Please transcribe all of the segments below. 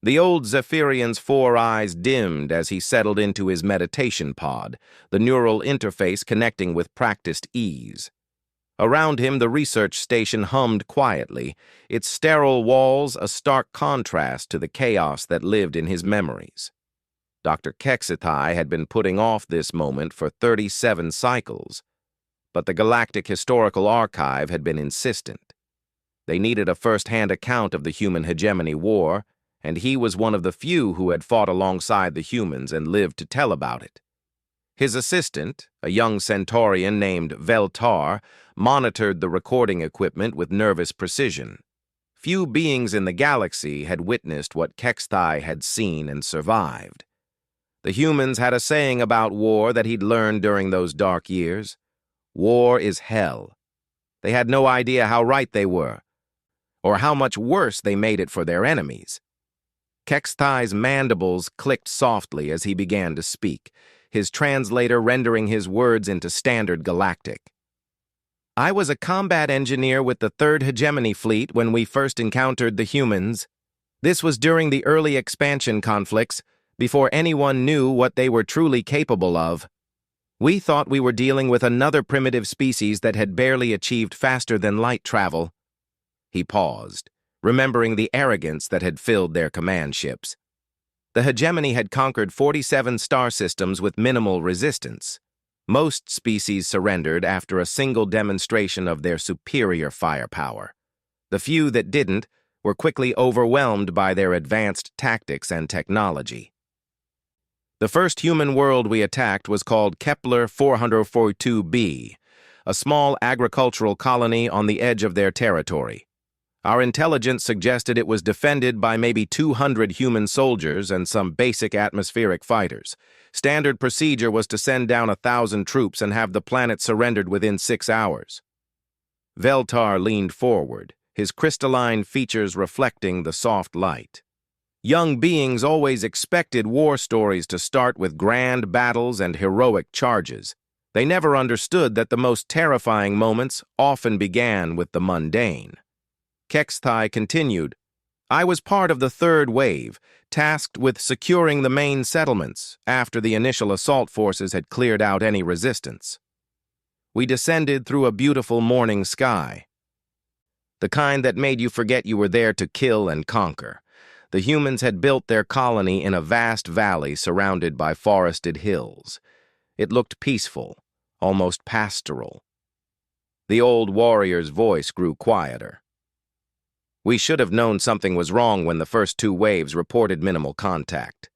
The old Zephyrian's 4 eyes dimmed as he settled into his meditation pod, the neural interface connecting with practiced ease. Around him, the research station hummed quietly, its sterile walls a stark contrast to the chaos that lived in his memories. Dr. Kexithai had been putting off this moment for 37 cycles, but the Galactic Historical Archive had been insistent. They needed a first-hand account of the human hegemony war, and he was one of the few who had fought alongside the humans and lived to tell about it. His assistant, a young Centaurian named Veltar, monitored the recording equipment with nervous precision. Few beings in the galaxy had witnessed what Kexthai had seen and survived. The humans had a saying about war that he'd learned during those dark years. War is hell. They had no idea how right they were, or how much worse they made it for their enemies. Kexthai's mandibles clicked softly as he began to speak, his translator rendering his words into standard galactic. I was a combat engineer with the 3rd Hegemony Fleet when we first encountered the humans. This was during the early expansion conflicts, before anyone knew what they were truly capable of. We thought we were dealing with another primitive species that had barely achieved faster-than-light travel. He paused, remembering the arrogance that had filled their command ships. The hegemony had conquered 47 star systems with minimal resistance. Most species surrendered after a single demonstration of their superior firepower. The few that didn't were quickly overwhelmed by their advanced tactics and technology. The first human world we attacked was called Kepler 442b, a small agricultural colony on the edge of their territory. Our intelligence suggested it was defended by maybe 200 human soldiers and some basic atmospheric fighters. Standard procedure was to send down 1,000 troops and have the planet surrendered within 6 hours. Veltar leaned forward, his crystalline features reflecting the soft light. Young beings always expected war stories to start with grand battles and heroic charges. They never understood that the most terrifying moments often began with the mundane. Kexthai continued, I was part of the 3rd wave, tasked with securing the main settlements after the initial assault forces had cleared out any resistance. We descended through a beautiful morning sky, the kind that made you forget you were there to kill and conquer. The humans had built their colony in a vast valley surrounded by forested hills. It looked peaceful, almost pastoral. The old warrior's voice grew quieter. We should have known something was wrong when the first 2 waves reported minimal contact.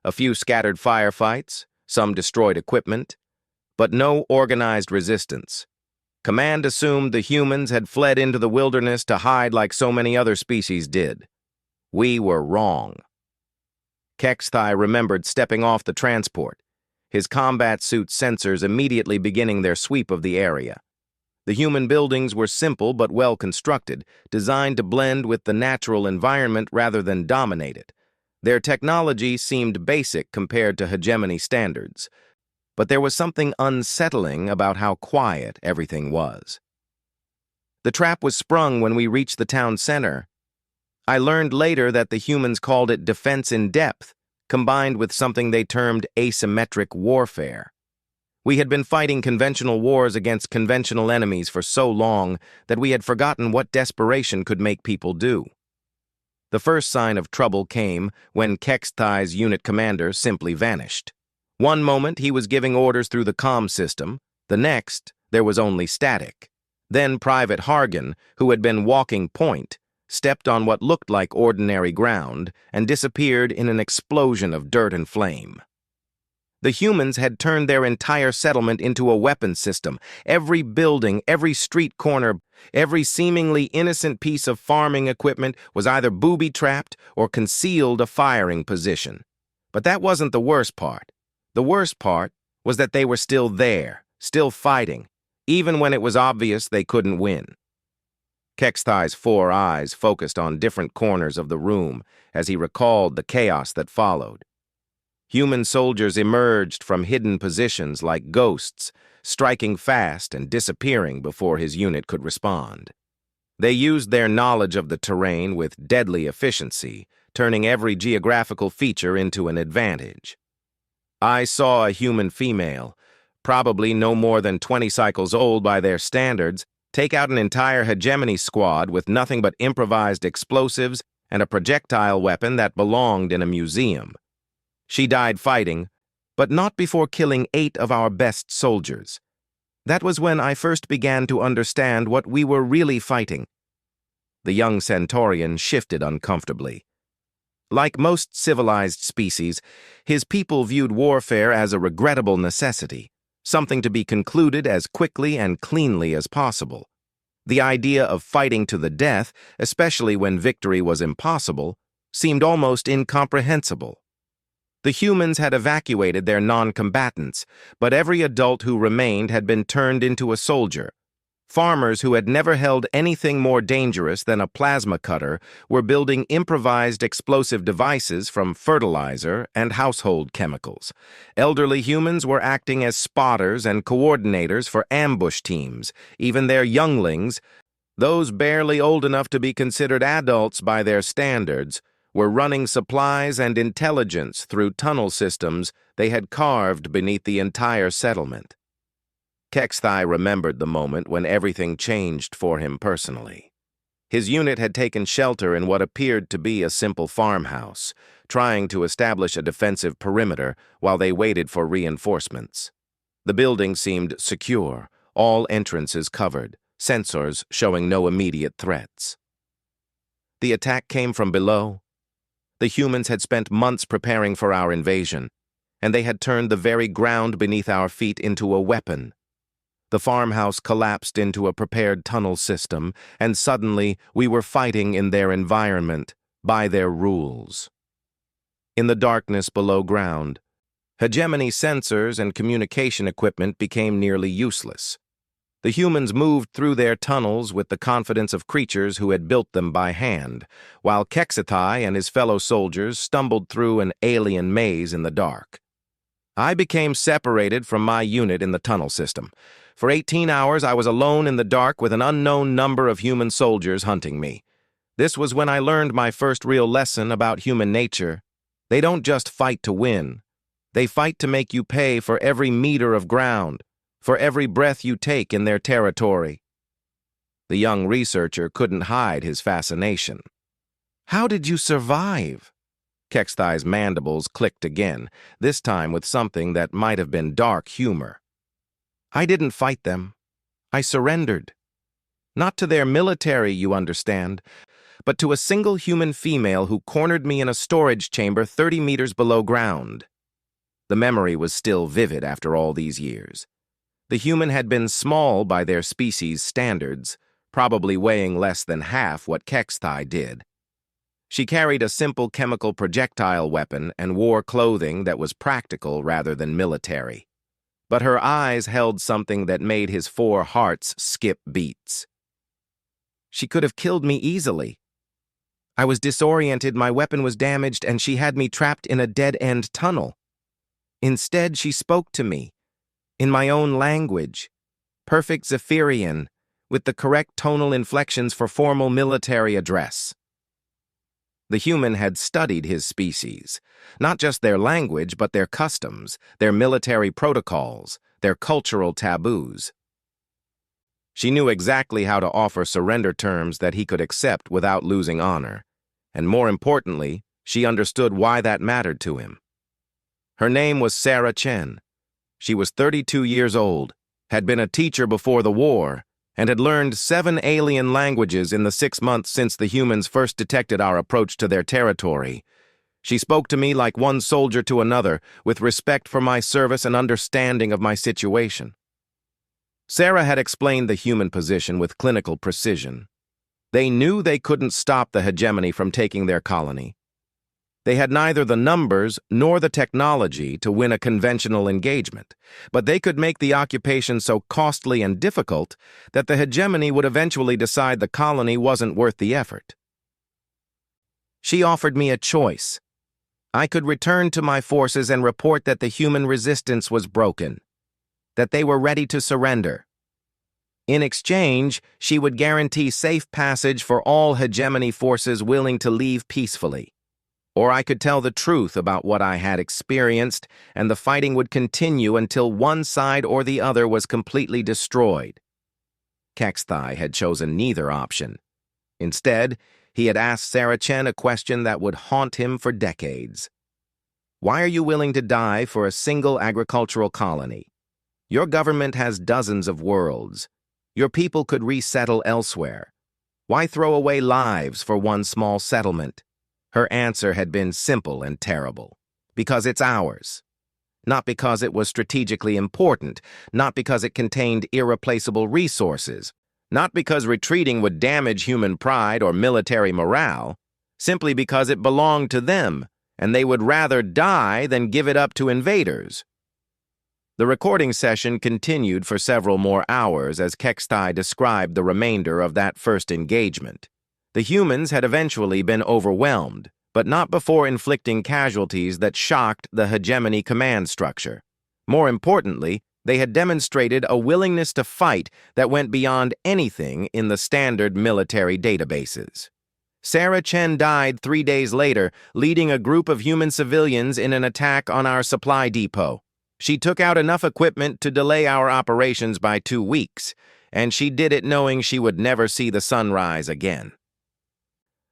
A few scattered firefights, some destroyed equipment, but no organized resistance. Command assumed the humans had fled into the wilderness to hide like so many other species did. We were wrong. Kexthai remembered stepping off the transport, his combat suit sensors immediately beginning their sweep of the area. The human buildings were simple but well constructed, designed to blend with the natural environment rather than dominate it. Their technology seemed basic compared to hegemony standards, but there was something unsettling about how quiet everything was. The trap was sprung when we reached the town center. I learned later that the humans called it defense in depth, combined with something they termed asymmetric warfare. We had been fighting conventional wars against conventional enemies for so long that we had forgotten what desperation could make people do. The first sign of trouble came when Kexthai's unit commander simply vanished. One moment he was giving orders through the comm system, the next there was only static. Then Private Hargan, who had been walking point, stepped on what looked like ordinary ground and disappeared in an explosion of dirt and flame. The humans had turned their entire settlement into a weapons system. Every building, every street corner, every seemingly innocent piece of farming equipment was either booby-trapped or concealed a firing position. But that wasn't the worst part. The worst part was that they were still there, still fighting, even when it was obvious they couldn't win. Kexthai's 4 eyes focused on different corners of the room as he recalled the chaos that followed. Human soldiers emerged from hidden positions like ghosts, striking fast and disappearing before his unit could respond. They used their knowledge of the terrain with deadly efficiency, turning every geographical feature into an advantage. I saw a human female, probably no more than 20 cycles old by their standards, take out an entire hegemony squad with nothing but improvised explosives and a projectile weapon that belonged in a museum. She died fighting, but not before killing 8 of our best soldiers. That was when I first began to understand what we were really fighting. The young Centaurian shifted uncomfortably. Like most civilized species, his people viewed warfare as a regrettable necessity, something to be concluded as quickly and cleanly as possible. The idea of fighting to the death, especially when victory was impossible, seemed almost incomprehensible. The humans had evacuated their non-combatants, but every adult who remained had been turned into a soldier. Farmers who had never held anything more dangerous than a plasma cutter were building improvised explosive devices from fertilizer and household chemicals. Elderly humans were acting as spotters and coordinators for ambush teams. Even their younglings, those barely old enough to be considered adults by their standards, were running supplies and intelligence through tunnel systems they had carved beneath the entire settlement. HFY remembered the moment when everything changed for him personally. His unit had taken shelter in what appeared to be a simple farmhouse, trying to establish a defensive perimeter while they waited for reinforcements. The building seemed secure, all entrances covered, sensors showing no immediate threats. The attack came from below. The humans had spent months preparing for our invasion, and they had turned the very ground beneath our feet into a weapon. The farmhouse collapsed into a prepared tunnel system, and suddenly we were fighting in their environment, by their rules. In the darkness below ground, hegemony sensors and communication equipment became nearly useless. The humans moved through their tunnels with the confidence of creatures who had built them by hand, while HFY and his fellow soldiers stumbled through an alien maze in the dark. I became separated from my unit in the tunnel system. For 18 hours, I was alone in the dark with an unknown number of human soldiers hunting me. This was when I learned my first real lesson about human nature. They don't just fight to win. They fight to make you pay for every meter of ground, for every breath you take in their territory. The young researcher couldn't hide his fascination. How did you survive? HFY's mandibles clicked again, this time with something that might have been dark humor. I didn't fight them. I surrendered. Not to their military, you understand, but to a single human female who cornered me in a storage chamber 30 meters below ground. The memory was still vivid after all these years. The human had been small by their species' standards, probably weighing less than half what HFY did. She carried a simple chemical projectile weapon and wore clothing that was practical rather than military. But her eyes held something that made his 4 hearts skip beats. She could have killed me easily. I was disoriented, my weapon was damaged, and she had me trapped in a dead-end tunnel. Instead, she spoke to me, in my own language, perfect Zephyrian, with the correct tonal inflections for formal military address. The human had studied his species, not just their language, but their customs, their military protocols, their cultural taboos. She knew exactly how to offer surrender terms that he could accept without losing honor, and more importantly, she understood why that mattered to him. Her name was Sarah Chen. She was 32 years old, had been a teacher before the war, and had learned 7 alien languages in the 6 months since the humans first detected our approach to their territory. She spoke to me like one soldier to another, with respect for my service and understanding of my situation. Sarah had explained the human position with clinical precision. They knew they couldn't stop the hegemony from taking their colony. They had neither the numbers nor the technology to win a conventional engagement, but they could make the occupation so costly and difficult that the hegemony would eventually decide the colony wasn't worth the effort. She offered me a choice. I could return to my forces and report that the human resistance was broken, that they were ready to surrender. In exchange, she would guarantee safe passage for all hegemony forces willing to leave peacefully. Or I could tell the truth about what I had experienced, and the fighting would continue until one side or the other was completely destroyed. Kexthai had chosen neither option. Instead, he had asked Sarah Chen a question that would haunt him for decades. Why are you willing to die for a single agricultural colony? Your government has dozens of worlds. Your people could resettle elsewhere. Why throw away lives for one small settlement? Her answer had been simple and terrible. Because it's ours. Not because it was strategically important, not because it contained irreplaceable resources, not because retreating would damage human pride or military morale, simply because it belonged to them, and they would rather die than give it up to invaders. The recording session continued for several more hours as Kexthai described the remainder of that first engagement. The humans had eventually been overwhelmed, but not before inflicting casualties that shocked the hegemony command structure. More importantly, they had demonstrated a willingness to fight that went beyond anything in the standard military databases. Sarah Chen died 3 days later, leading a group of human civilians in an attack on our supply depot. She took out enough equipment to delay our operations by 2 weeks, and she did it knowing she would never see the sunrise again.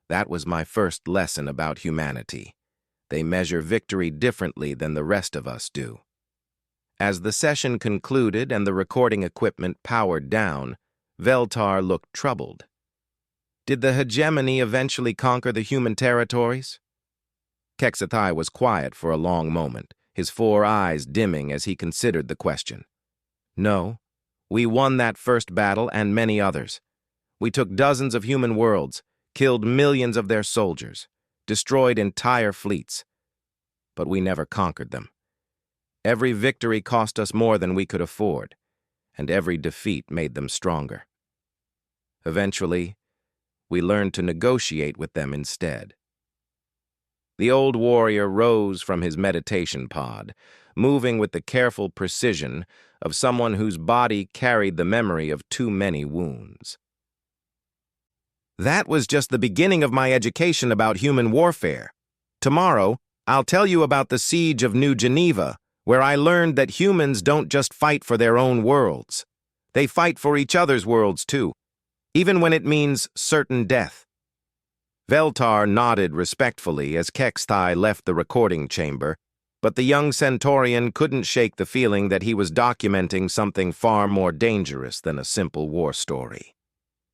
That was my first lesson about humanity. They measure victory differently than the rest of us do. As the session concluded and the recording equipment powered down, Veltar looked troubled. Did the hegemony eventually conquer the human territories? Kexthai was quiet for a long moment, his 4 eyes dimming as he considered the question. No, we won that first battle and many others. We took dozens of human worlds, killed millions of their soldiers, destroyed entire fleets. But we never conquered them. Every victory cost us more than we could afford, and every defeat made them stronger. Eventually, we learned to negotiate with them instead. The old warrior rose from his meditation pod, moving with the careful precision of someone whose body carried the memory of too many wounds. That was just the beginning of my education about human warfare. Tomorrow, I'll tell you about the siege of New Geneva, where I learned that humans don't just fight for their own worlds. They fight for each other's worlds too, even when it means certain death. Veltar nodded respectfully as Kexthai left the recording chamber, but the young Centaurian couldn't shake the feeling that he was documenting something far more dangerous than a simple war story.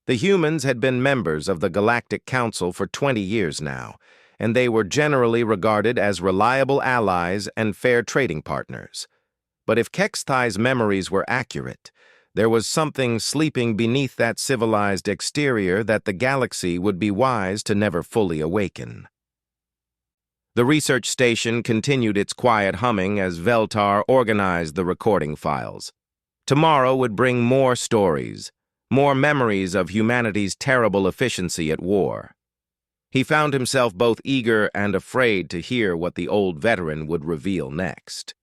The humans had been members of the Galactic Council for 20 years now, and they were generally regarded as reliable allies and fair trading partners. But if Kexthai's memories were accurate, there was something sleeping beneath that civilized exterior that the galaxy would be wise to never fully awaken. The research station continued its quiet humming as Veltar organized the recording files. Tomorrow would bring more stories, more memories of humanity's terrible efficiency at war. He found himself both eager and afraid to hear what the old veteran would reveal next.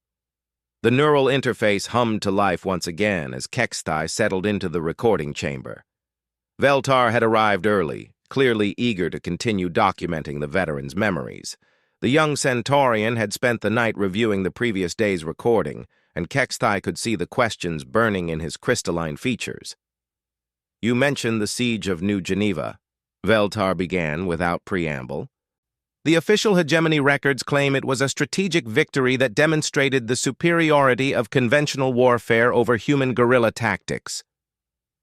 The neural interface hummed to life once again as Kexthai settled into the recording chamber. Veltar had arrived early, clearly eager to continue documenting the veteran's memories. The young Centaurian had spent the night reviewing the previous day's recording, and Kexthai could see the questions burning in his crystalline features. You mentioned the siege of New Geneva, Veltar began without preamble. The official hegemony records claim it was a strategic victory that demonstrated the superiority of conventional warfare over human guerrilla tactics.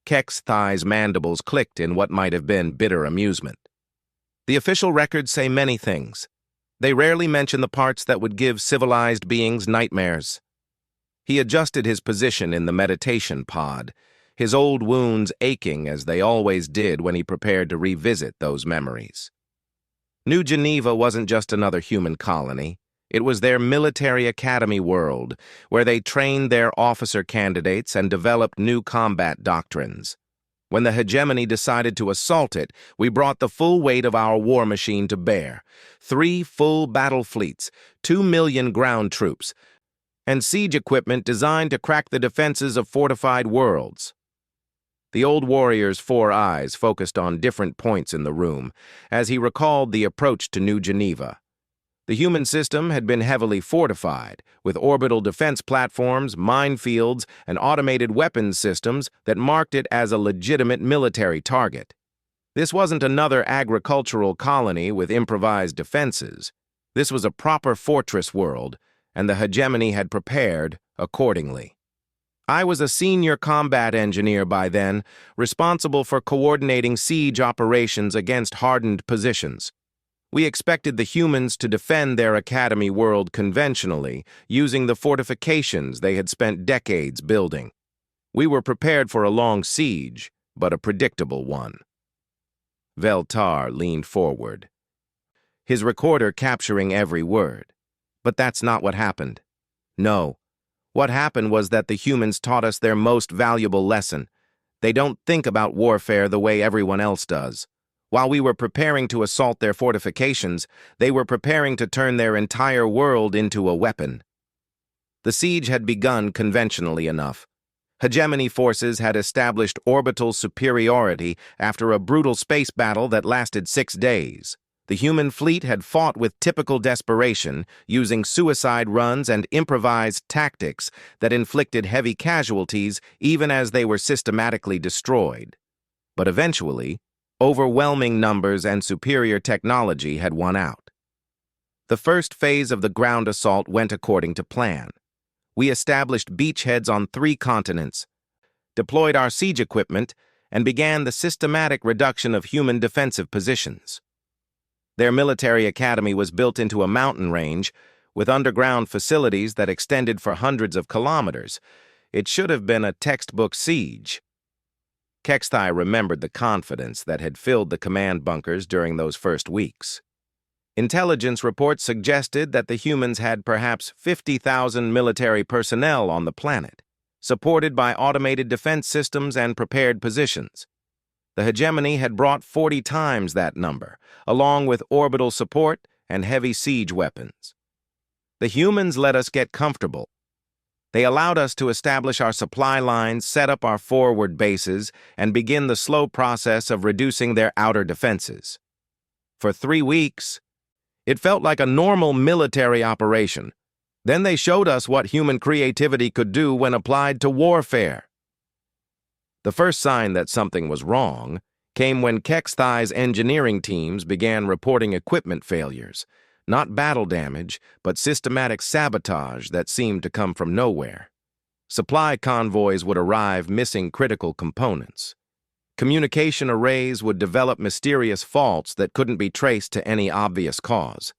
Kexthai's mandibles clicked in what might have been bitter amusement. The official records say many things. They rarely mention the parts that would give civilized beings nightmares. He adjusted his position in the meditation pod, his old wounds aching as they always did when he prepared to revisit those memories. New Geneva wasn't just another human colony. It was their military academy world, where they trained their officer candidates and developed new combat doctrines. When the hegemony decided to assault it, we brought the full weight of our war machine to bear. 3 full battle fleets, 2 million ground troops, and siege equipment designed to crack the defenses of fortified worlds. The old warrior's 4 eyes focused on different points in the room as he recalled the approach to New Geneva. The human system had been heavily fortified, with orbital defense platforms, minefields, and automated weapons systems that marked it as a legitimate military target. This wasn't another agricultural colony with improvised defenses. This was a proper fortress world, and the hegemony had prepared accordingly. I was a senior combat engineer by then, responsible for coordinating siege operations against hardened positions. We expected the humans to defend their academy world conventionally, using the fortifications they had spent decades building. We were prepared for a long siege, but a predictable one. Veltar leaned forward, his recorder capturing every word. But that's not what happened. No. What happened was that the humans taught us their most valuable lesson. They don't think about warfare the way everyone else does. While we were preparing to assault their fortifications, they were preparing to turn their entire world into a weapon. The siege had begun conventionally enough. Hegemony forces had established orbital superiority after a brutal space battle that lasted 6 days. The human fleet had fought with typical desperation, using suicide runs and improvised tactics that inflicted heavy casualties even as they were systematically destroyed. But eventually, overwhelming numbers and superior technology had won out. The first phase of the ground assault went according to plan. We established beachheads on 3 continents, deployed our siege equipment, and began the systematic reduction of human defensive positions. Their military academy was built into a mountain range, with underground facilities that extended for hundreds of kilometers. It should have been a textbook siege. Kexthai remembered the confidence that had filled the command bunkers during those first weeks. Intelligence reports suggested that the humans had perhaps 50,000 military personnel on the planet, supported by automated defense systems and prepared positions. The hegemony had brought 40 times that number, along with orbital support and heavy siege weapons. The humans let us get comfortable. They allowed us to establish our supply lines, set up our forward bases, and begin the slow process of reducing their outer defenses. For 3 weeks, it felt like a normal military operation. Then they showed us what human creativity could do when applied to warfare. The first sign that something was wrong came when Kexthai's engineering teams began reporting equipment failures. Not battle damage, but systematic sabotage that seemed to come from nowhere. Supply convoys would arrive missing critical components. Communication arrays would develop mysterious faults that couldn't be traced to any obvious cause.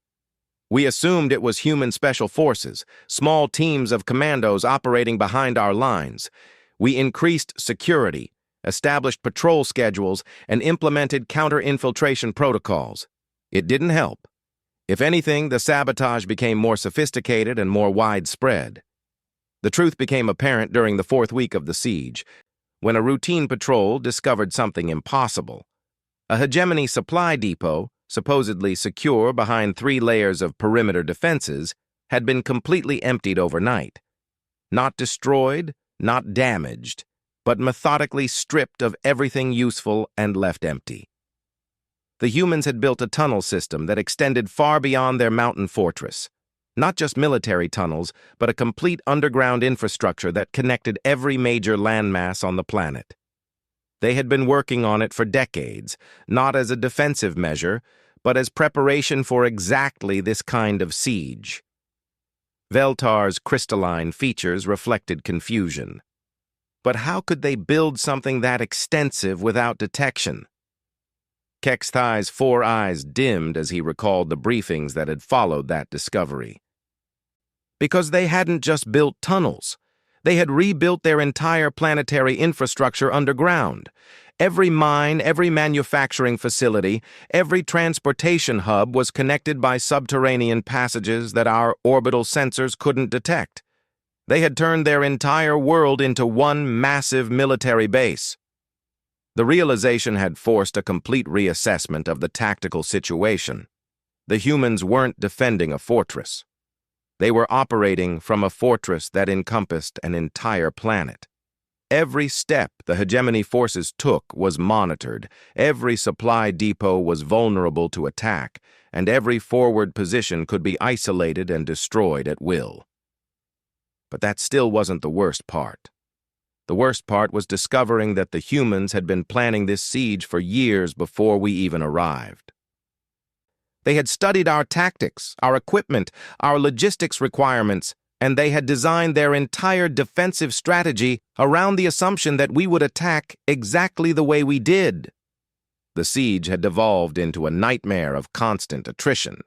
We assumed it was human special forces, small teams of commandos operating behind our lines. We increased security, established patrol schedules, and implemented counter-infiltration protocols. It didn't help. If anything, the sabotage became more sophisticated and more widespread. The truth became apparent during the 4th week of the siege, when a routine patrol discovered something impossible. A hegemony supply depot, supposedly secure behind 3 layers of perimeter defenses, had been completely emptied overnight. Not destroyed, not damaged, but methodically stripped of everything useful and left empty. The humans had built a tunnel system that extended far beyond their mountain fortress. Not just military tunnels, but a complete underground infrastructure that connected every major landmass on the planet. They had been working on it for decades, not as a defensive measure, but as preparation for exactly this kind of siege. Veltar's crystalline features reflected confusion. But how could they build something that extensive without detection? Kexthai's 4 eyes dimmed as he recalled the briefings that had followed that discovery. Because they hadn't just built tunnels. They had rebuilt their entire planetary infrastructure underground. Every mine, every manufacturing facility, every transportation hub was connected by subterranean passages that our orbital sensors couldn't detect. They had turned their entire world into one massive military base. The realization had forced a complete reassessment of the tactical situation. The humans weren't defending a fortress. They were operating from a fortress that encompassed an entire planet. Every step the hegemony forces took was monitored, every supply depot was vulnerable to attack, and every forward position could be isolated and destroyed at will. But that still wasn't the worst part. The worst part was discovering that the humans had been planning this siege for years before we even arrived. They had studied our tactics, our equipment, our logistics requirements, and they had designed their entire defensive strategy around the assumption that we would attack exactly the way we did. The siege had devolved into a nightmare of constant attrition.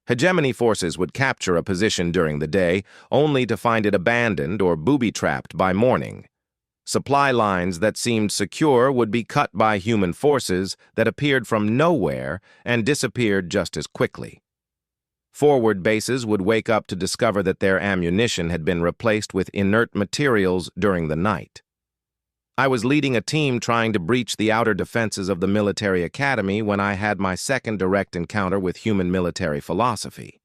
Hegemony forces would capture a position during the day, only to find it abandoned or booby-trapped by morning. Supply lines that seemed secure would be cut by human forces that appeared from nowhere and disappeared just as quickly. Forward bases would wake up to discover that their ammunition had been replaced with inert materials during the night. I was leading a team trying to breach the outer defenses of the military academy when I had my second direct encounter with human military philosophy.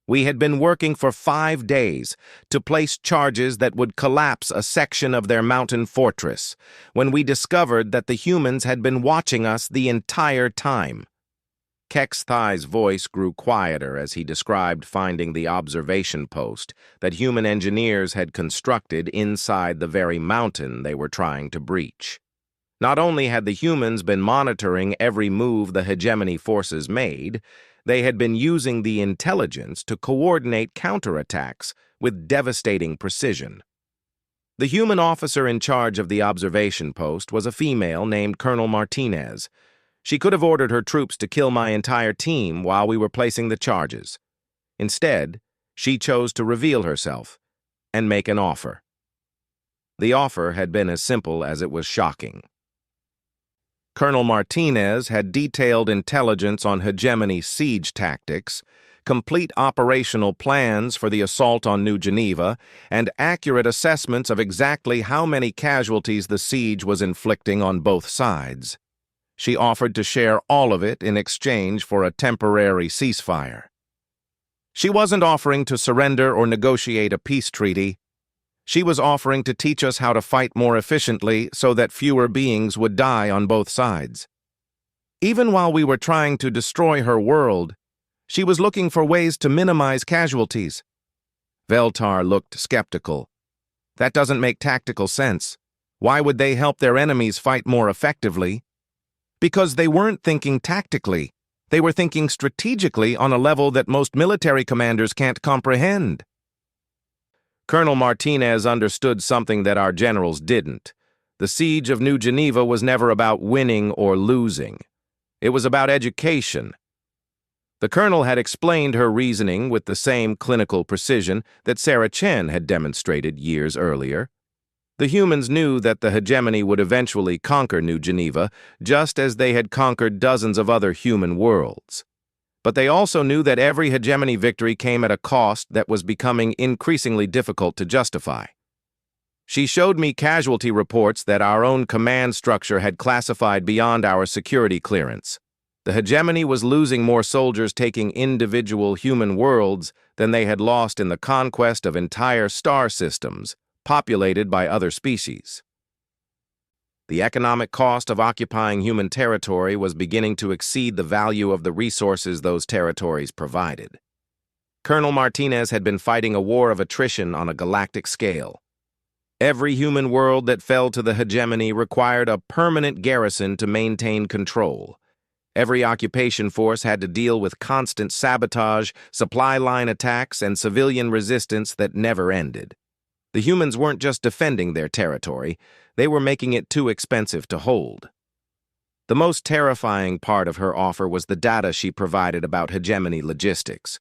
We had been working for 5 days to place charges that would collapse a section of their mountain fortress when we discovered that the humans had been watching us the entire time. Kexthai's voice grew quieter as he described finding the observation post that human engineers had constructed inside the very mountain they were trying to breach. Not only had the humans been monitoring every move the hegemony forces made, they had been using the intelligence to coordinate counterattacks with devastating precision. The human officer in charge of the observation post was a female named Colonel Martinez. She could have ordered her troops to kill my entire team while we were placing the charges. Instead, she chose to reveal herself and make an offer. The offer had been as simple as it was shocking. Colonel Martinez had detailed intelligence on hegemony siege tactics, complete operational plans for the assault on New Geneva, and accurate assessments of exactly how many casualties the siege was inflicting on both sides. She offered to share all of it in exchange for a temporary ceasefire. She wasn't offering to surrender or negotiate a peace treaty. She was offering to teach us how to fight more efficiently so that fewer beings would die on both sides. Even while we were trying to destroy her world, she was looking for ways to minimize casualties. Veltar looked skeptical. That doesn't make tactical sense. Why would they help their enemies fight more effectively? Because they weren't thinking tactically. They were thinking strategically on a level that most military commanders can't comprehend. Colonel Martinez understood something that our generals didn't. The siege of New Geneva was never about winning or losing. It was about education. The colonel had explained her reasoning with the same clinical precision that Sarah Chen had demonstrated years earlier. The humans knew that the hegemony would eventually conquer New Geneva, just as they had conquered dozens of other human worlds. But they also knew that every hegemony victory came at a cost that was becoming increasingly difficult to justify. She showed me casualty reports that our own command structure had classified beyond our security clearance. The hegemony was losing more soldiers taking individual human worlds than they had lost in the conquest of entire star systems, populated by other species. The economic cost of occupying human territory was beginning to exceed the value of the resources those territories provided. Colonel Martinez had been fighting a war of attrition on a galactic scale. Every human world that fell to the hegemony required a permanent garrison to maintain control. Every occupation force had to deal with constant sabotage, supply line attacks, and civilian resistance that never ended. The humans weren't just defending their territory, they were making it too expensive to hold. The most terrifying part of her offer was the data she provided about hegemony logistics.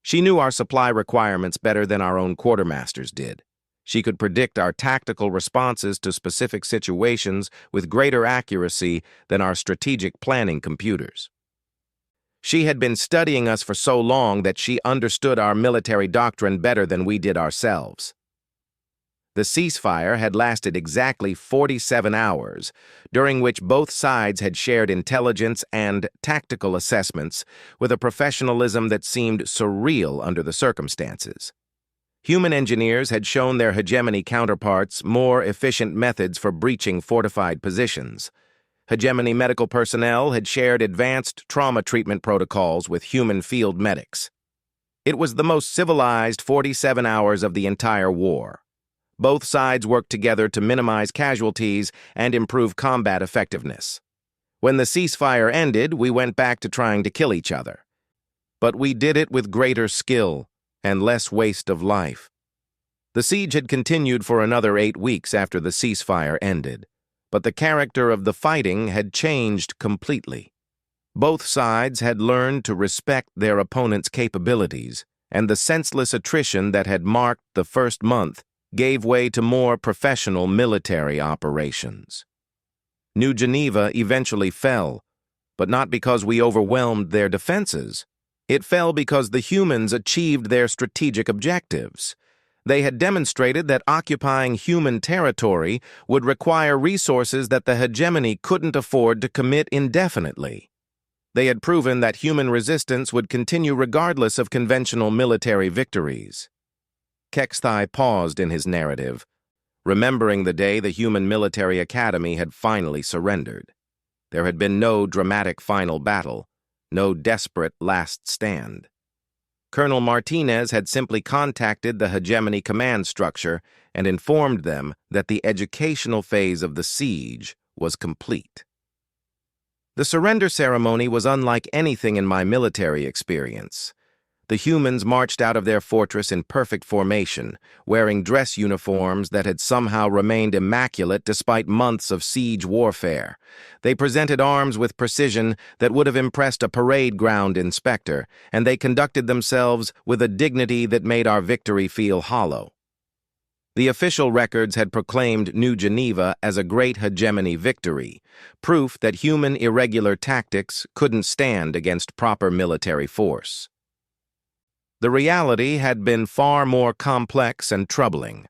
She knew our supply requirements better than our own quartermasters did. She could predict our tactical responses to specific situations with greater accuracy than our strategic planning computers. She had been studying us for so long that she understood our military doctrine better than we did ourselves. The ceasefire had lasted exactly 47 hours, during which both sides had shared intelligence and tactical assessments with a professionalism that seemed surreal under the circumstances. Human engineers had shown their hegemony counterparts more efficient methods for breaching fortified positions. Hegemony medical personnel had shared advanced trauma treatment protocols with human field medics. It was the most civilized 47 hours of the entire war. Both sides worked together to minimize casualties and improve combat effectiveness. When the ceasefire ended, we went back to trying to kill each other. But we did it with greater skill and less waste of life. The siege had continued for another 8 weeks after the ceasefire ended, but the character of the fighting had changed completely. Both sides had learned to respect their opponent's capabilities, and the senseless attrition that had marked the first month gave way to more professional military operations. New Geneva eventually fell, but not because we overwhelmed their defenses. It fell because the humans achieved their strategic objectives. They had demonstrated that occupying human territory would require resources that the hegemony couldn't afford to commit indefinitely. They had proven that human resistance would continue regardless of conventional military victories. HFY paused in his narrative, remembering the day the Human Military Academy had finally surrendered. There had been no dramatic final battle, no desperate last stand. Colonel Martinez had simply contacted the hegemony command structure and informed them that the educational phase of the siege was complete. The surrender ceremony was unlike anything in my military experience. The humans marched out of their fortress in perfect formation, wearing dress uniforms that had somehow remained immaculate despite months of siege warfare. They presented arms with precision that would have impressed a parade ground inspector, and they conducted themselves with a dignity that made our victory feel hollow. The official records had proclaimed New Geneva as a great hegemony victory, proof that human irregular tactics couldn't stand against proper military force. The reality had been far more complex and troubling.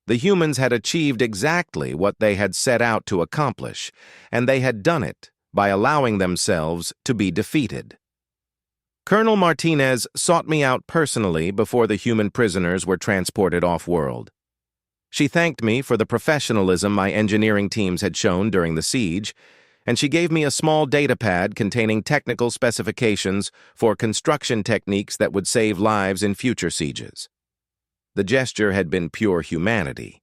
The humans had achieved exactly what they had set out to accomplish, and they had done it by allowing themselves to be defeated. Colonel Martinez sought me out personally before the human prisoners were transported off-world. She thanked me for the professionalism my engineering teams had shown during the siege, and she gave me a small data pad containing technical specifications for construction techniques that would save lives in future sieges. The gesture had been pure humanity.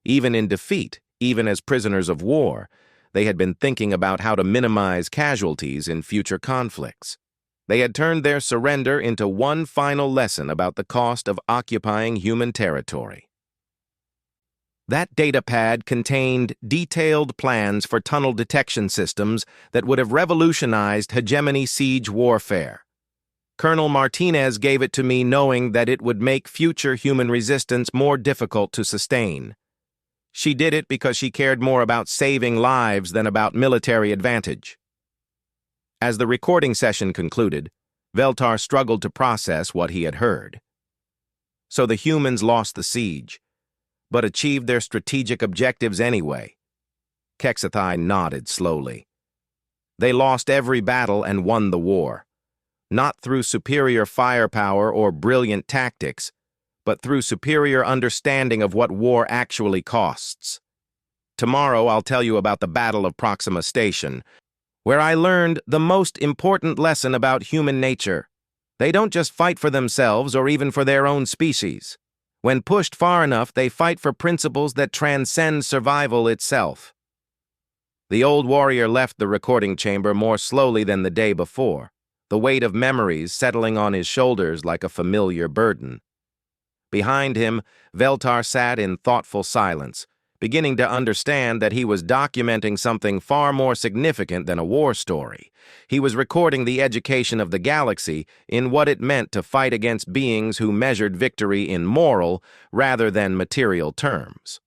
Even in defeat, even as prisoners of war, they had been thinking about how to minimize casualties in future conflicts. They had turned their surrender into one final lesson about the cost of occupying human territory. That data pad contained detailed plans for tunnel detection systems that would have revolutionized hegemony siege warfare. Colonel Martinez gave it to me knowing that it would make future human resistance more difficult to sustain. She did it because she cared more about saving lives than about military advantage. As the recording session concluded, Veltar struggled to process what he had heard. So the humans lost the siege, but achieved their strategic objectives anyway. HFY nodded slowly. They lost every battle and won the war, not through superior firepower or brilliant tactics, but through superior understanding of what war actually costs. Tomorrow I'll tell you about the Battle of Proxima Station, where I learned the most important lesson about human nature. They don't just fight for themselves or even for their own species. When pushed far enough, they fight for principles that transcend survival itself. The old warrior left the recording chamber more slowly than the day before, the weight of memories settling on his shoulders like a familiar burden. Behind him, Veltar sat in thoughtful silence, beginning to understand that he was documenting something far more significant than a war story. He was recording the education of the galaxy in what it meant to fight against beings who measured victory in moral rather than material terms.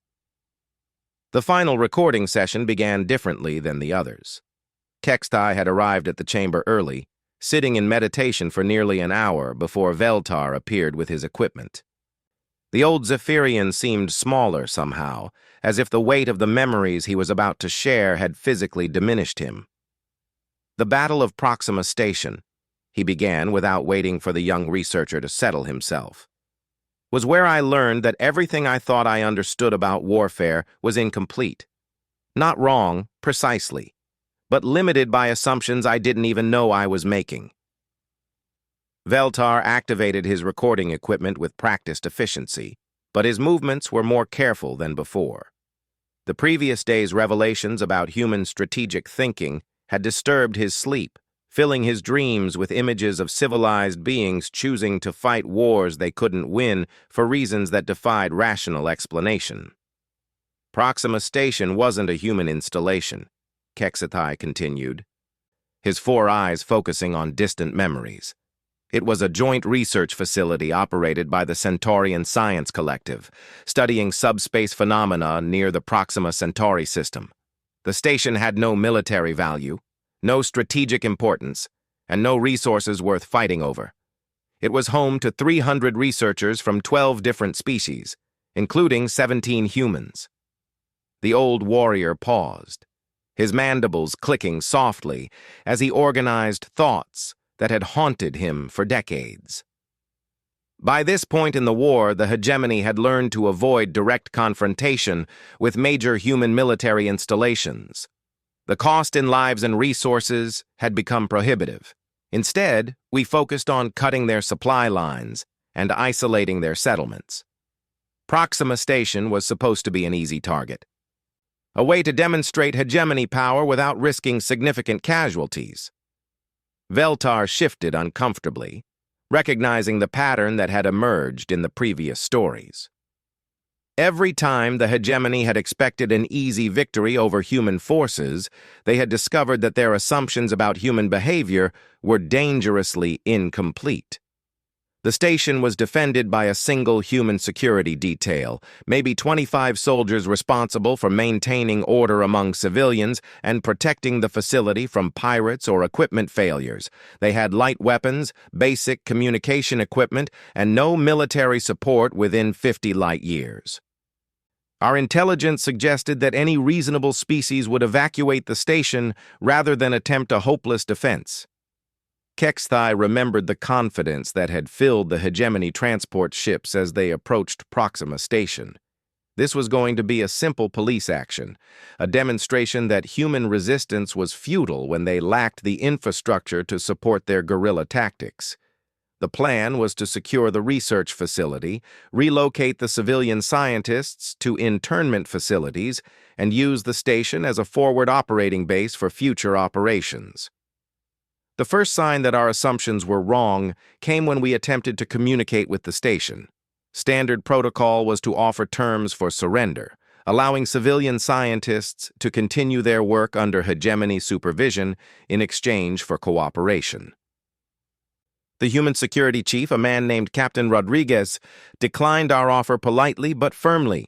The final recording session began differently than the others. HFY had arrived at the chamber early, sitting in meditation for nearly an hour before Veltar appeared with his equipment. The old Zephyrian seemed smaller somehow, as if the weight of the memories he was about to share had physically diminished him. The Battle of Proxima Station, he began without waiting for the young researcher to settle himself. was where I learned that everything I thought I understood about warfare was incomplete. Not wrong, precisely, but limited by assumptions I didn't even know I was making. Veltar activated his recording equipment with practiced efficiency, but his movements were more careful than before. The previous day's revelations about human strategic thinking had disturbed his sleep, filling his dreams with images of civilized beings choosing to fight wars they couldn't win for reasons that defied rational explanation. Proxima Station wasn't a human installation, HFY continued, his four eyes focusing on distant memories. It was a joint research facility operated by the Centaurian Science Collective, studying subspace phenomena near the Proxima Centauri system. The station had no military value, no strategic importance, and no resources worth fighting over. It was home to 300 researchers from 12 different species, including 17 humans. The old warrior paused, his mandibles clicking softly as he organized thoughts that had haunted him for decades. By this point in the war, the hegemony had learned to avoid direct confrontation with major human military installations. The cost in lives and resources had become prohibitive. Instead, we focused on cutting their supply lines and isolating their settlements. Proxima Station was supposed to be an easy target, a way to demonstrate hegemony power without risking significant casualties. Veltar shifted uncomfortably, recognizing the pattern that had emerged in the previous stories. Every time the hegemony had expected an easy victory over human forces, they had discovered that their assumptions about human behavior were dangerously incomplete. The station was defended by a single human security detail, maybe 25 soldiers responsible for maintaining order among civilians and protecting the facility from pirates or equipment failures. They had light weapons, basic communication equipment, and no military support within 50 light years. Our intelligence suggested that any reasonable species would evacuate the station rather than attempt a hopeless defense. HFY remembered the confidence that had filled the hegemony transport ships as they approached Proxima Station. This was going to be a simple police action, a demonstration that human resistance was futile when they lacked the infrastructure to support their guerrilla tactics. The plan was to secure the research facility, relocate the civilian scientists to internment facilities, and use the station as a forward operating base for future operations. The first sign that our assumptions were wrong came when we attempted to communicate with the station. Standard protocol was to offer terms for surrender, allowing civilian scientists to continue their work under hegemony supervision in exchange for cooperation. The human security chief, a man named Captain Rodriguez, declined our offer politely but firmly.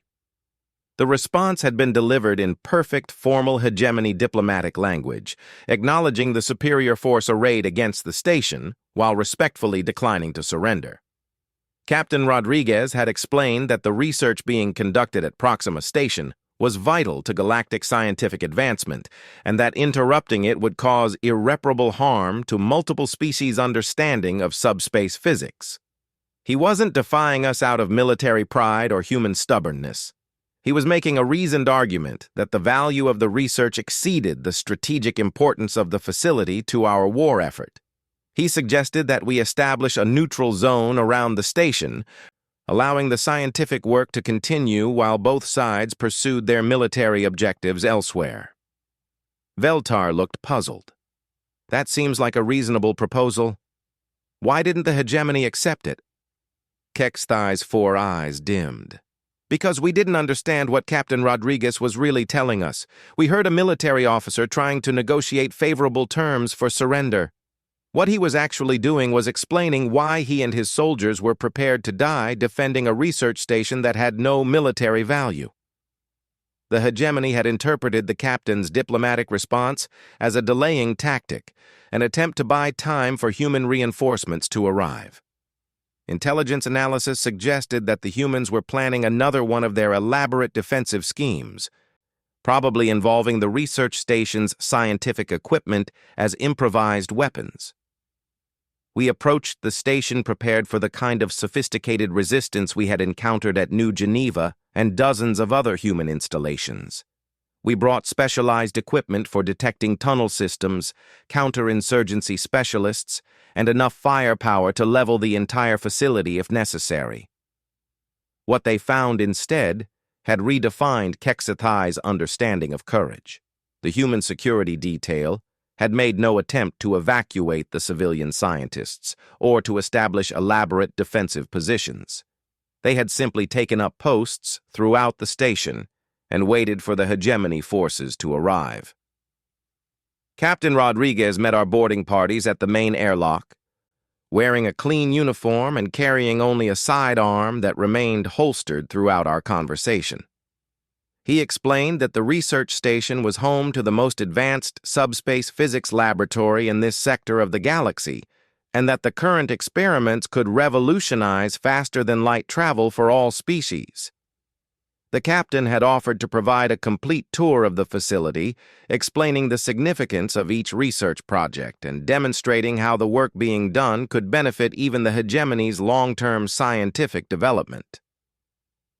The response had been delivered in perfect formal hegemony diplomatic language, acknowledging the superior force arrayed against the station while respectfully declining to surrender. Captain Rodriguez had explained that the research being conducted at Proxima Station was vital to galactic scientific advancement, and that interrupting it would cause irreparable harm to multiple species' understanding of subspace physics. He wasn't defying us out of military pride or human stubbornness. He was making a reasoned argument that the value of the research exceeded the strategic importance of the facility to our war effort. He suggested that we establish a neutral zone around the station, allowing the scientific work to continue while both sides pursued their military objectives elsewhere. Veltar looked puzzled. That seems like a reasonable proposal. Why didn't the hegemony accept it? HFY's four eyes dimmed. Because we didn't understand what Captain Rodriguez was really telling us. We heard a military officer trying to negotiate favorable terms for surrender. What he was actually doing was explaining why he and his soldiers were prepared to die defending a research station that had no military value. The hegemony had interpreted the captain's diplomatic response as a delaying tactic, an attempt to buy time for human reinforcements to arrive. Intelligence analysis suggested that the humans were planning another one of their elaborate defensive schemes, probably involving the research station's scientific equipment as improvised weapons. We approached the station prepared for the kind of sophisticated resistance we had encountered at New Geneva and dozens of other human installations. We brought specialized equipment for detecting tunnel systems, counterinsurgency specialists, and enough firepower to level the entire facility if necessary. What they found instead had redefined Kexathai's understanding of courage. The human security detail had made no attempt to evacuate the civilian scientists or to establish elaborate defensive positions. They had simply taken up posts throughout the station and waited for the hegemony forces to arrive. Captain Rodriguez met our boarding parties at the main airlock, wearing a clean uniform and carrying only a sidearm that remained holstered throughout our conversation. He explained that the research station was home to the most advanced subspace physics laboratory in this sector of the galaxy, and that the current experiments could revolutionize faster-than-light travel for all species. The captain had offered to provide a complete tour of the facility, explaining the significance of each research project and demonstrating how the work being done could benefit even the hegemony's long-term scientific development.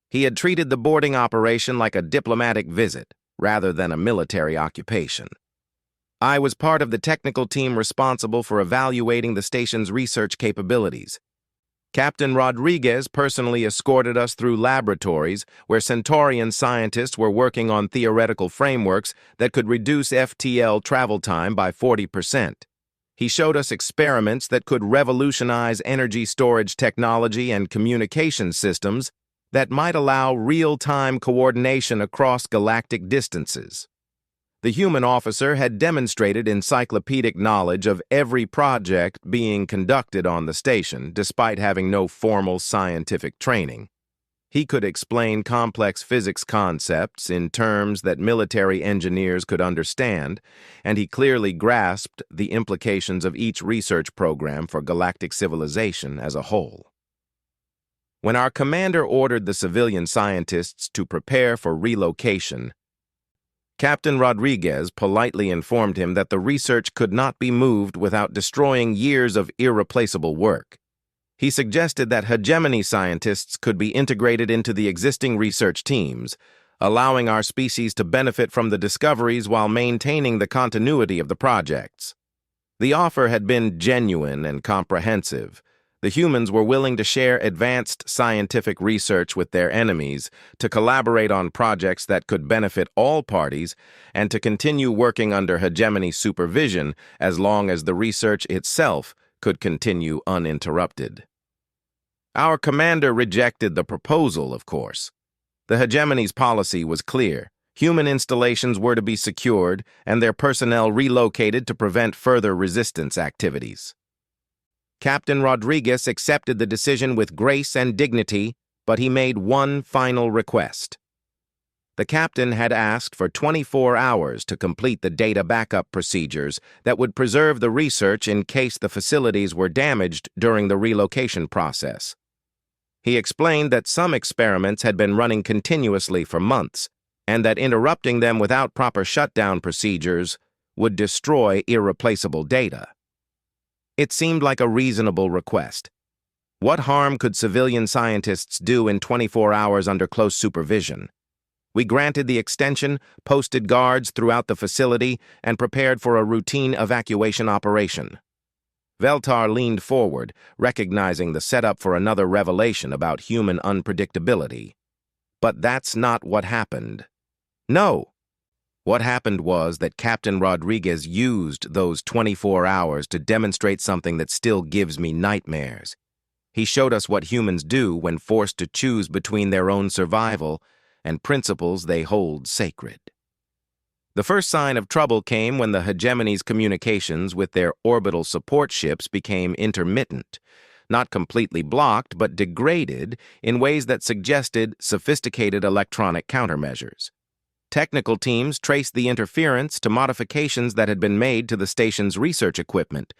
He had treated the boarding operation like a diplomatic visit, rather than a military occupation. I was part of the technical team responsible for evaluating the station's research capabilities. Captain Rodriguez personally escorted us through laboratories where Centaurian scientists were working on theoretical frameworks that could reduce FTL travel time by 40%. He showed us experiments that could revolutionize energy storage technology and communication systems that might allow real-time coordination across galactic distances. The human officer had demonstrated encyclopedic knowledge of every project being conducted on the station, despite having no formal scientific training. He could explain complex physics concepts in terms that military engineers could understand, and he clearly grasped the implications of each research program for galactic civilization as a whole. When our commander ordered the civilian scientists to prepare for relocation, Captain Rodriguez politely informed him that the research could not be moved without destroying years of irreplaceable work. He suggested that hegemony scientists could be integrated into the existing research teams, allowing our species to benefit from the discoveries while maintaining the continuity of the projects. The offer had been genuine and comprehensive. The humans were willing to share advanced scientific research with their enemies, to collaborate on projects that could benefit all parties, and to continue working under hegemony supervision as long as the research itself could continue uninterrupted. Our commander rejected the proposal, of course. The hegemony's policy was clear. Human installations were to be secured and their personnel relocated to prevent further resistance activities. Captain Rodriguez accepted the decision with grace and dignity, but he made one final request. The captain had asked for 24 hours to complete the data backup procedures that would preserve the research in case the facilities were damaged during the relocation process. He explained that some experiments had been running continuously for months, and that interrupting them without proper shutdown procedures would destroy irreplaceable data. It seemed like a reasonable request. What harm could civilian scientists do in 24 hours under close supervision? We granted the extension, posted guards throughout the facility, and prepared for a routine evacuation operation. Veltar leaned forward, recognizing the setup for another revelation about human unpredictability. But that's not what happened. No! What happened was that Captain Rodriguez used those 24 hours to demonstrate something that still gives me nightmares. He showed us what humans do when forced to choose between their own survival and principles they hold sacred. The first sign of trouble came when the hegemony's communications with their orbital support ships became intermittent, not completely blocked, but degraded in ways that suggested sophisticated electronic countermeasures. Technical teams traced the interference to modifications that had been made to the station's research equipment,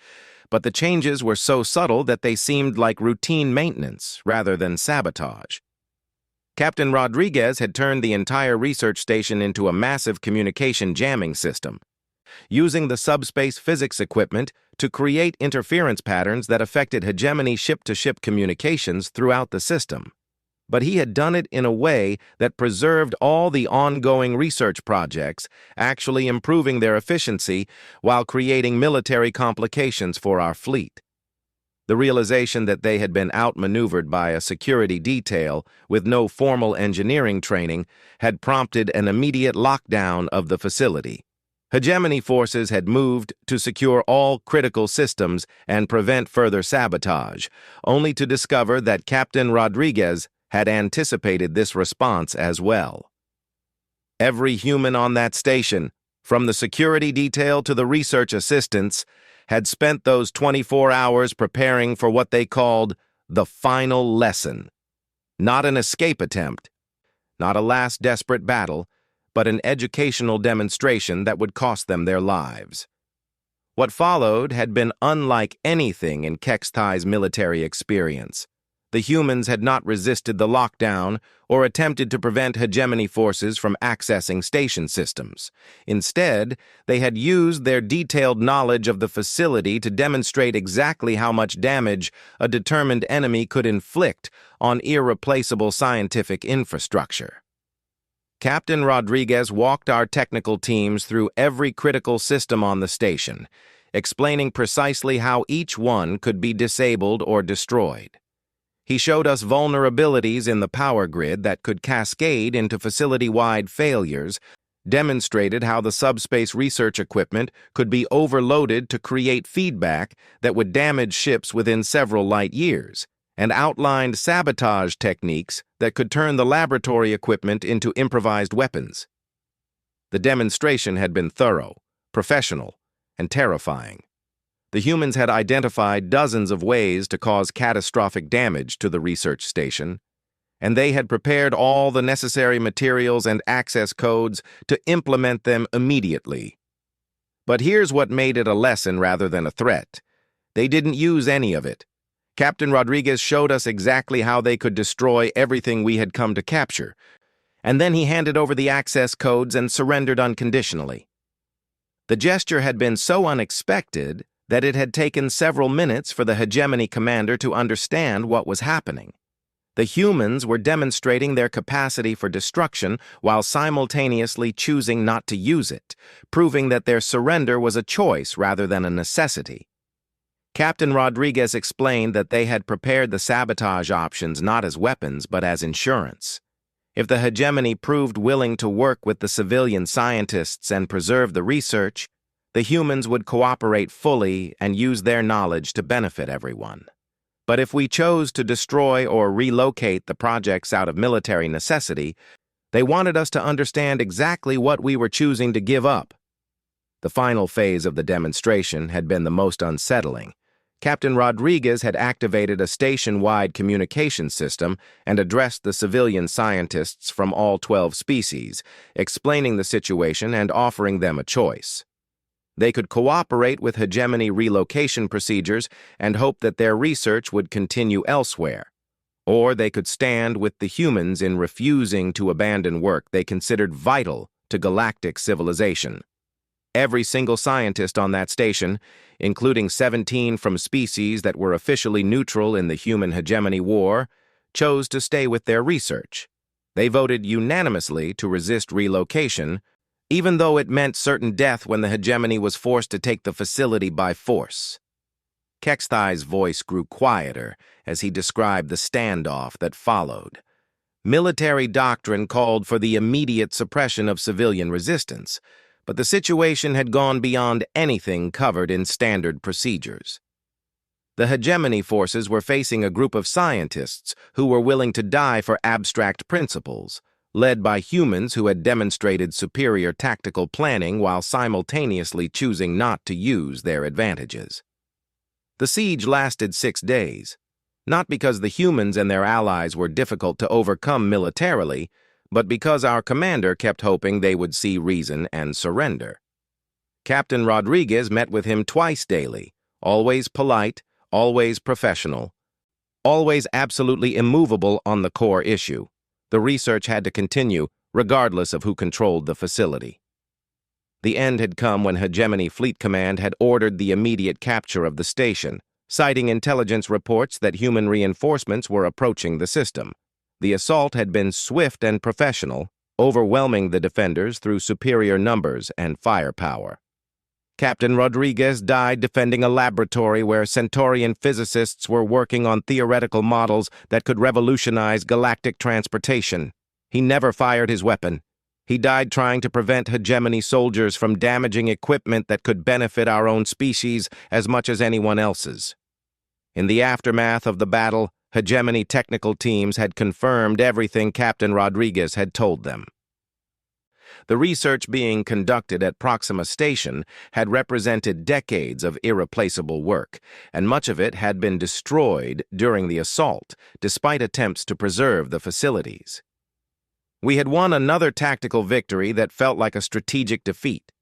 but the changes were so subtle that they seemed like routine maintenance rather than sabotage. Captain Rodriguez had turned the entire research station into a massive communication jamming system. using the subspace physics equipment to create interference patterns that affected hegemony ship-to-ship communications throughout the system. But he had done it in a way that preserved all the ongoing research projects, actually improving their efficiency while creating military complications for our fleet. The realization that they had been outmaneuvered by a security detail with no formal engineering training had prompted an immediate lockdown of the facility. Hegemony forces had moved to secure all critical systems and prevent further sabotage, only to discover that Captain Rodriguez had anticipated this response as well. Every human on that station, from the security detail to the research assistants, had spent those 24 hours preparing for what they called the final lesson. Not an escape attempt, not a last desperate battle, but an educational demonstration that would cost them their lives. What followed had been unlike anything in Kexthai's military experience. The humans had not resisted the lockdown or attempted to prevent hegemony forces from accessing station systems. Instead, they had used their detailed knowledge of the facility to demonstrate exactly how much damage a determined enemy could inflict on irreplaceable scientific infrastructure. Captain Rodriguez walked our technical teams through every critical system on the station, explaining precisely how each one could be disabled or destroyed. He showed us vulnerabilities in the power grid that could cascade into facility-wide failures, demonstrated how the subspace research equipment could be overloaded to create feedback that would damage ships within several light years, and outlined sabotage techniques that could turn the laboratory equipment into improvised weapons. The demonstration had been thorough, professional, and terrifying. The humans had identified dozens of ways to cause catastrophic damage to the research station, and they had prepared all the necessary materials and access codes to implement them immediately. But here's what made it a lesson rather than a threat. They didn't use any of it. Captain Rodriguez showed us exactly how they could destroy everything we had come to capture, and then he handed over the access codes and surrendered unconditionally. The gesture had been so unexpected that it had taken several minutes for the hegemony commander to understand what was happening. The humans were demonstrating their capacity for destruction while simultaneously choosing not to use it, proving that their surrender was a choice rather than a necessity. Captain Rodriguez explained that they had prepared the sabotage options not as weapons but as insurance. If the hegemony proved willing to work with the civilian scientists and preserve the research, the humans would cooperate fully and use their knowledge to benefit everyone. But if we chose to destroy or relocate the projects out of military necessity, they wanted us to understand exactly what we were choosing to give up. The final phase of the demonstration had been the most unsettling. Captain Rodriguez had activated a station-wide communication system and addressed the civilian scientists from all 12 species, explaining the situation and offering them a choice. They could cooperate with hegemony relocation procedures and hope that their research would continue elsewhere, or they could stand with the humans in refusing to abandon work they considered vital to galactic civilization. Every single scientist on that station, including 17 from species that were officially neutral in the human hegemony war, chose to stay with their research. They voted unanimously to resist relocation, even though it meant certain death when the hegemony was forced to take the facility by force. Kexthai's voice grew quieter as he described the standoff that followed. Military doctrine called for the immediate suppression of civilian resistance, but the situation had gone beyond anything covered in standard procedures. The hegemony forces were facing a group of scientists who were willing to die for abstract principles, led by humans who had demonstrated superior tactical planning while simultaneously choosing not to use their advantages. The siege lasted 6 days, not because the humans and their allies were difficult to overcome militarily, but because our commander kept hoping they would see reason and surrender. Captain Rodriguez met with him twice daily, always polite, always professional, always absolutely immovable on the core issue. The research had to continue, regardless of who controlled the facility. The end had come when Hegemony Fleet Command had ordered the immediate capture of the station, citing intelligence reports that human reinforcements were approaching the system. The assault had been swift and professional, overwhelming the defenders through superior numbers and firepower. Captain Rodriguez died defending a laboratory where Centaurian physicists were working on theoretical models that could revolutionize galactic transportation. He never fired his weapon. He died trying to prevent hegemony soldiers from damaging equipment that could benefit our own species as much as anyone else's. In the aftermath of the battle, hegemony technical teams had confirmed everything Captain Rodriguez had told them. The research being conducted at Proxima Station had represented decades of irreplaceable work, and much of it had been destroyed during the assault, despite attempts to preserve the facilities. We had won another tactical victory that felt like a strategic defeat.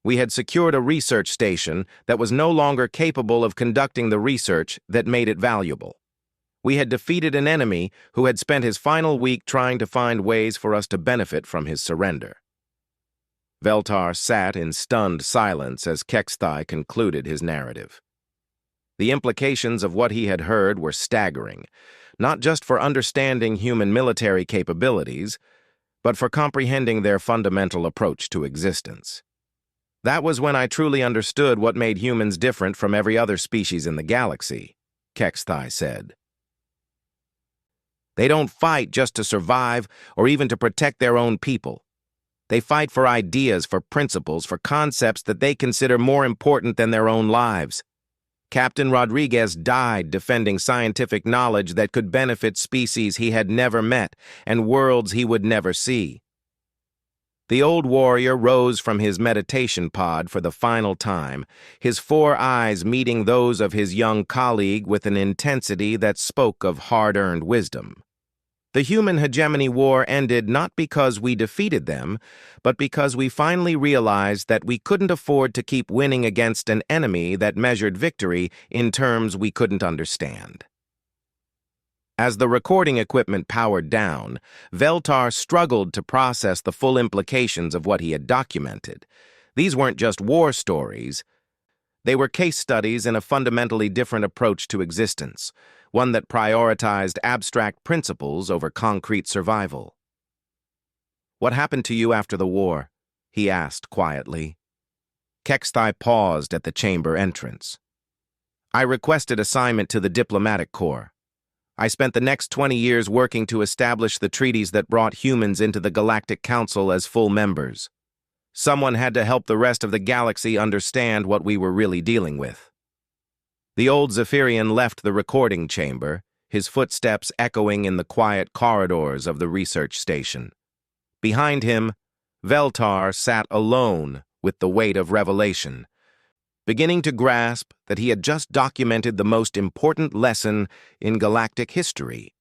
We had secured a research station that was no longer capable of conducting the research that made it valuable. We had defeated an enemy who had spent his final week trying to find ways for us to benefit from his surrender. Veltar sat in stunned silence as Kexthai concluded his narrative. The implications of what he had heard were staggering, not just for understanding human military capabilities, but for comprehending their fundamental approach to existence. That was when I truly understood what made humans different from every other species in the galaxy, Kexthai said. They don't fight just to survive or even to protect their own people. They fight for ideas, for principles, for concepts that they consider more important than their own lives. Captain Rodriguez died defending scientific knowledge that could benefit species he had never met and worlds he would never see. The old warrior rose from his meditation pod for the final time, his 4 eyes meeting those of his young colleague with an intensity that spoke of hard-earned wisdom. The human hegemony war ended not because we defeated them, but because we finally realized that we couldn't afford to keep winning against an enemy that measured victory in terms we couldn't understand. As the recording equipment powered down, Veltar struggled to process the full implications of what he had documented. These weren't just war stories. They were case studies in a fundamentally different approach to existence, one that prioritized abstract principles over concrete survival. "What happened to you after the war?" he asked quietly. Kexthai paused at the chamber entrance. "I requested assignment to the diplomatic corps. I spent the next 20 years working to establish the treaties that brought humans into the Galactic Council as full members. Someone had to help the rest of the galaxy understand what we were really dealing with." The old Zephyrian left the recording chamber, his footsteps echoing in the quiet corridors of the research station. Behind him, Veltar sat alone with the weight of revelation, beginning to grasp that he had just documented the most important lesson in galactic history.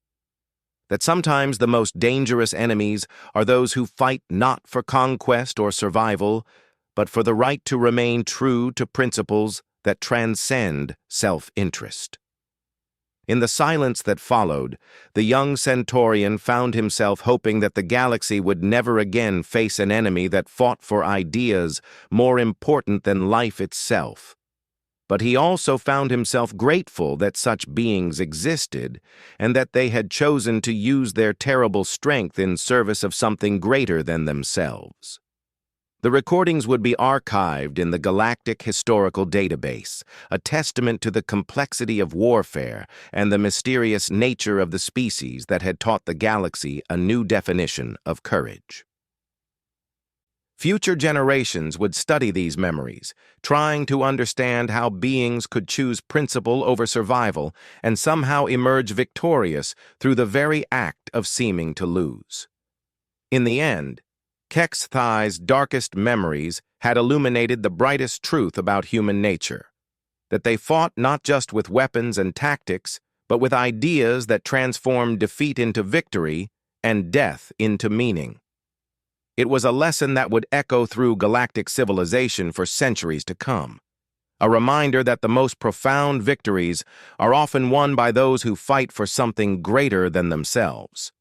That sometimes the most dangerous enemies are those who fight not for conquest or survival, but for the right to remain true to principles that transcend self-interest. In the silence that followed, the young Centaurian found himself hoping that the galaxy would never again face an enemy that fought for ideas more important than life itself. But he also found himself grateful that such beings existed and that they had chosen to use their terrible strength in service of something greater than themselves. The recordings would be archived in the Galactic Historical Database, a testament to the complexity of warfare and the mysterious nature of the species that had taught the galaxy a new definition of courage. Future generations would study these memories, trying to understand how beings could choose principle over survival and somehow emerge victorious through the very act of seeming to lose. In the end, Kexthai's darkest memories had illuminated the brightest truth about human nature, that they fought not just with weapons and tactics, but with ideas that transformed defeat into victory and death into meaning. It was a lesson that would echo through galactic civilization for centuries to come, a reminder that the most profound victories are often won by those who fight for something greater than themselves.